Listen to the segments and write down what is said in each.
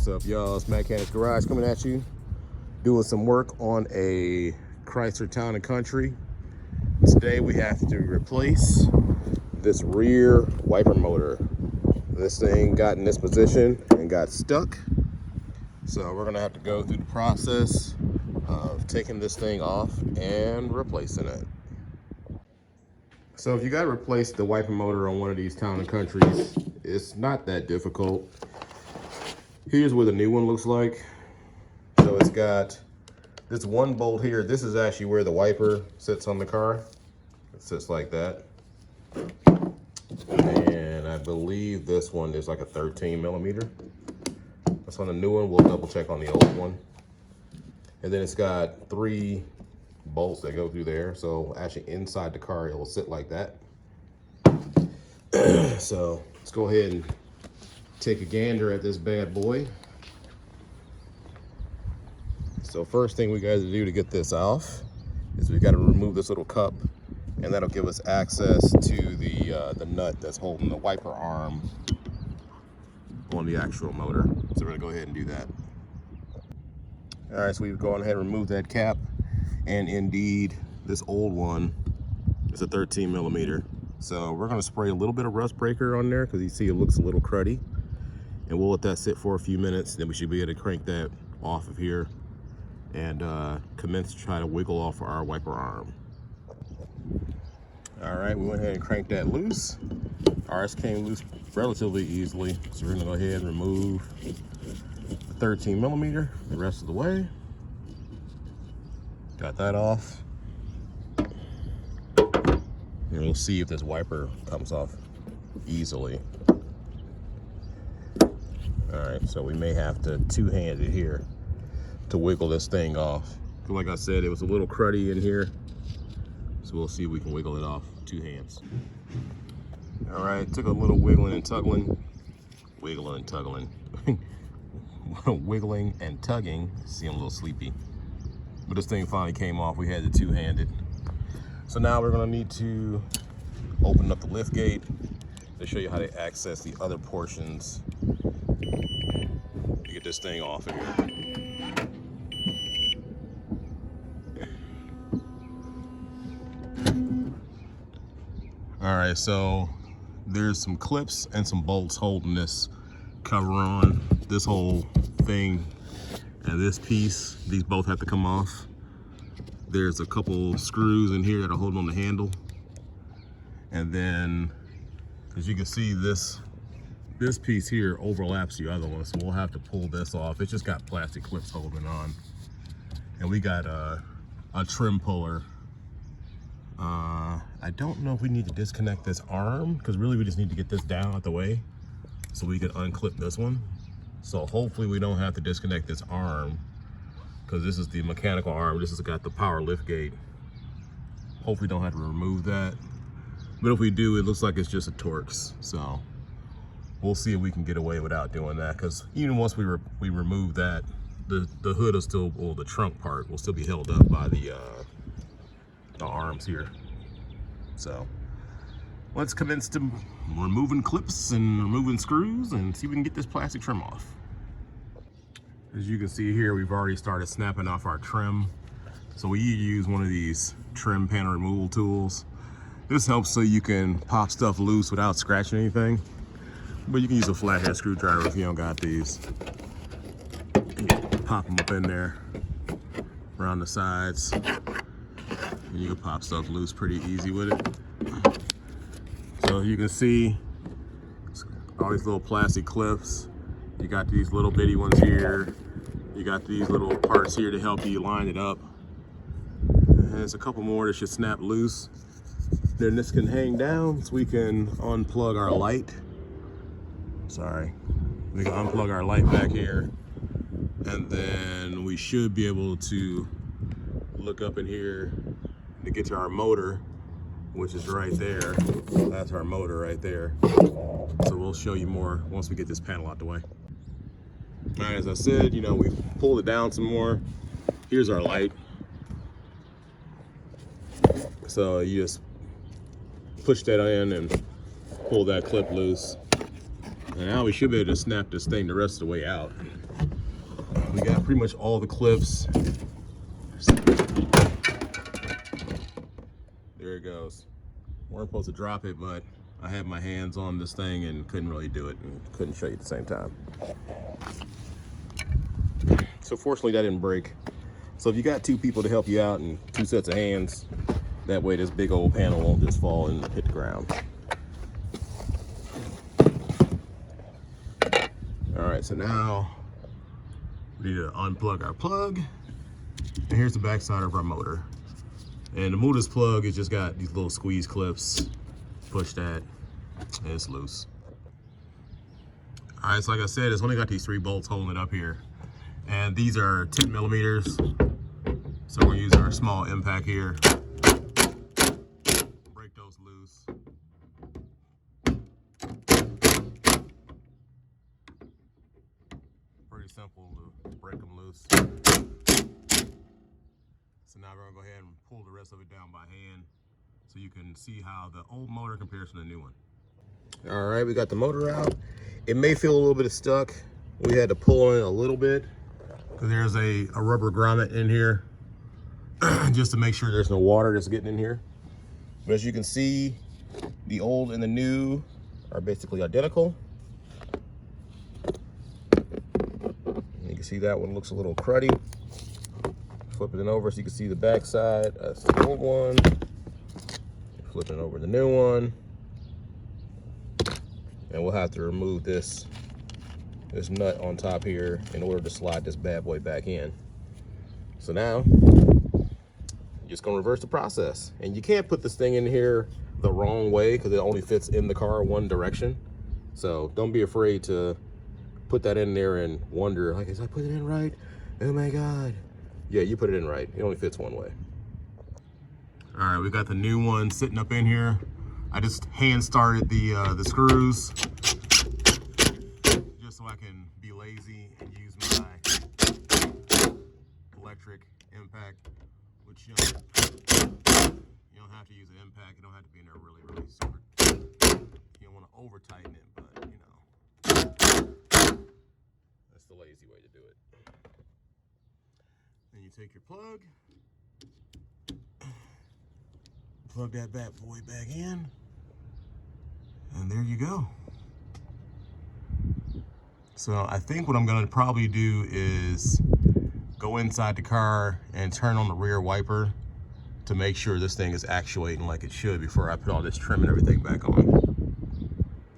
What's up, y'all? It's Mechanics Garage coming at you, doing some work on a Chrysler Town & Country. Today we have to replace this rear wiper motor. This thing got in this position and got stuck. So we're gonna have to go through the process of taking this thing off and replacing it. So if you gotta replace the wiper motor on one of these Town & Countries, it's not that difficult. Here's what the new one looks like. So it's got this one bolt here. This is actually where the wiper sits on the car. It sits like that. And I believe this one is like a 13 millimeter. That's on the new one. We'll double check on the old one. And then it's got 3 bolts that go through there. So actually inside the car, it will sit like that. So let's go ahead and take a gander at this bad boy. So first thing we got to do to get this off is we got to remove this little cup, and that'll give us access to the nut that's holding the wiper arm on the actual motor. So we're gonna go ahead and do that. All right, so we've gone ahead and removed that cap, and indeed this old one is a 13 millimeter. So we're gonna spray a little bit of rust breaker on there because you see it looks a little cruddy. And we'll let that sit for a few minutes, then we should be able to crank that off of here and commence to try to wiggle off our wiper arm. All right, we went ahead and cranked that loose. Ours came loose relatively easily, so we're gonna go ahead and remove the 13 millimeter the rest of the way. Got that off. And we'll see if this wiper comes off easily. All right, so we may have to two-hand it here to wiggle this thing off. Like I said, it was a little cruddy in here, so we'll see if we can wiggle it off 2 hands. All right, took a little wiggling and tugging. Wiggling and tugging. Wiggling and tugging. See, I'm a little sleepy. But this thing finally came off. We had to two-hand it. So now we're gonna need to open up the lift gate to show you how to access the other portions to get this thing off of here. All right, so there's some clips and some bolts holding this cover on. This whole thing and this piece, these both have to come off. There's a couple screws in here that are holding on the handle. And then, as you can see, this piece here overlaps the other one, so we'll have to pull this off. It's just got plastic clips holding on. And we got a trim puller. I don't know if we need to disconnect this arm, because really we just need to get this down out the way so we can unclip this one. So hopefully we don't have to disconnect this arm, because this is the mechanical arm. This has got the power lift gate. Hopefully don't have to remove that. But if we do, it looks like it's just a Torx. So we'll see if we can get away without doing that, because even once we remove that, the hood will still, or the trunk part will still be held up by the arms here. So let's commence to removing clips and removing screws and see if we can get this plastic trim off. As you can see here, we've already started snapping off our trim. So we use one of these trim panel removal tools. This helps so you can pop stuff loose without scratching anything. But you can use a flathead screwdriver if you don't got these. You pop them up in there around the sides. And you can pop stuff loose pretty easy with it. So you can see all these little plastic clips. You got these little bitty ones here. You got these little parts here to help you line it up. And there's a couple more that should snap loose. Then this can hang down so we can unplug our light. Sorry. We can unplug our light back here. And then we should be able to look up in here to get to our motor, which is right there. That's our motor right there. So we'll show you more once we get this panel out the way. All right, as I said, you know, we pulled it down some more. Here's our light. So you just push that in and pull that clip loose. And now we should be able to snap this thing the rest of the way out. We got pretty much all the clips. There it goes. Weren't supposed to drop it, but I had my hands on this thing and couldn't really do it and couldn't show you at the same time. So fortunately that didn't break. So if you got two people to help you out and two sets of hands, that way this big old panel won't just fall and hit the ground. All right, so now we need to unplug our plug. And here's the back side of our motor. And the motor's plug has just got these little squeeze clips. Push that, and it's loose. All right, so like I said, it's only got these 3 bolts holding it up here. And these are 10 millimeters. So we're using our small impact here. Break those loose. Pretty simple to break them loose. So now we're gonna go ahead and pull the rest of it down by hand so you can see how the old motor compares to the new one. All right, we got the motor out. It may feel a little bit stuck. We had to pull in a little bit because there's a rubber grommet in here just to make sure there's no water that's getting in here. But as you can see, the old and the new are basically identical. You can see that one looks a little cruddy. Flipping it over so you can see the back side. That's the old one. Flipping over the new one. And we'll have to remove this nut on top here in order to slide this bad boy back in. So now, you're just gonna reverse the process. And you can't put this thing in here the wrong way because it only fits in the car one direction. So don't be afraid to put that in there and wonder, like, is I put it in right? Oh my God. Yeah, you put it in right. It only fits one way. All right, we got the new one sitting up in here. I just hand started the screws just so I can be lazy and use my electric impact, which you don't have to use an impact. You don't have to be in there really, really super. You don't want to over tighten it, but you know, that's the lazy way to do it. Then you take your plug, plug that bad boy back in, and there you go. So I think what I'm gonna probably do is go inside the car and turn on the rear wiper to make sure this thing is actuating like it should before I put all this trim and everything back on.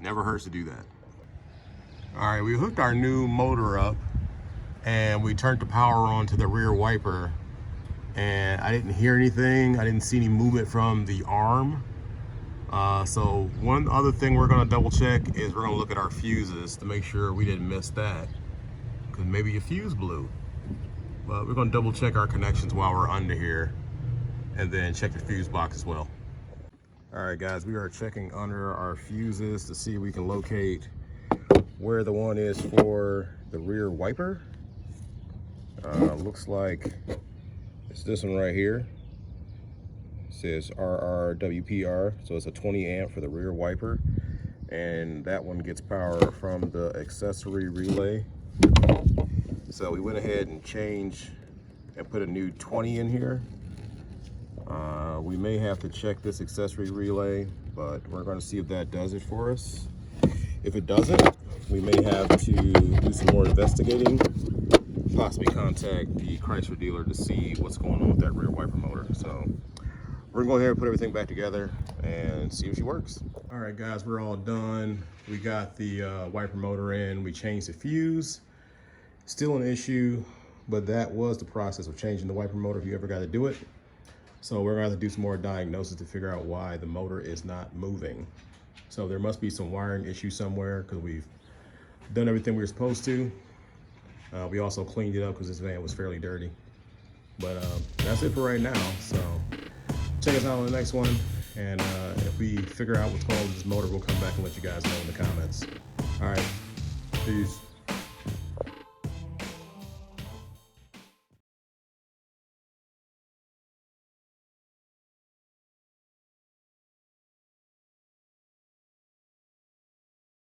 Never hurts to do that. All right, we hooked our new motor up and we turned the power on to the rear wiper, and I didn't hear anything. I didn't see any movement from the arm. So one other thing we're gonna double check is we're gonna look at our fuses to make sure we didn't miss that, because maybe your fuse blew. But we're gonna double check our connections while we're under here and then check the fuse box as well. All right guys, we are checking under our fuses to see if we can locate where the one is for the rear wiper. Looks like it's this one right here. It says RRWPR, so it's a 20 amp for the rear wiper, and that one gets power from the accessory relay. So we went ahead and changed and put a new 20 in here. We may have to check this accessory relay, but we're going to see if that does it for us. If it doesn't, we may have to do some more investigating, possibly contact the Chrysler dealer to see what's going on with that rear wiper motor. So we're gonna go ahead and put everything back together and see if she works. All right guys, we're all done. We got the wiper motor in, we changed the fuse. Still an issue, but that was the process of changing the wiper motor if you ever got to do it. So we're gonna have to do some more diagnosis to figure out why the motor is not moving. So there must be some wiring issue somewhere, because we've done everything we were supposed to. We also cleaned it up because this van was fairly dirty. But that's it for right now. So check us out on the next one. And if we figure out what's going on with this motor, we'll come back and let you guys know in the comments. All right, peace.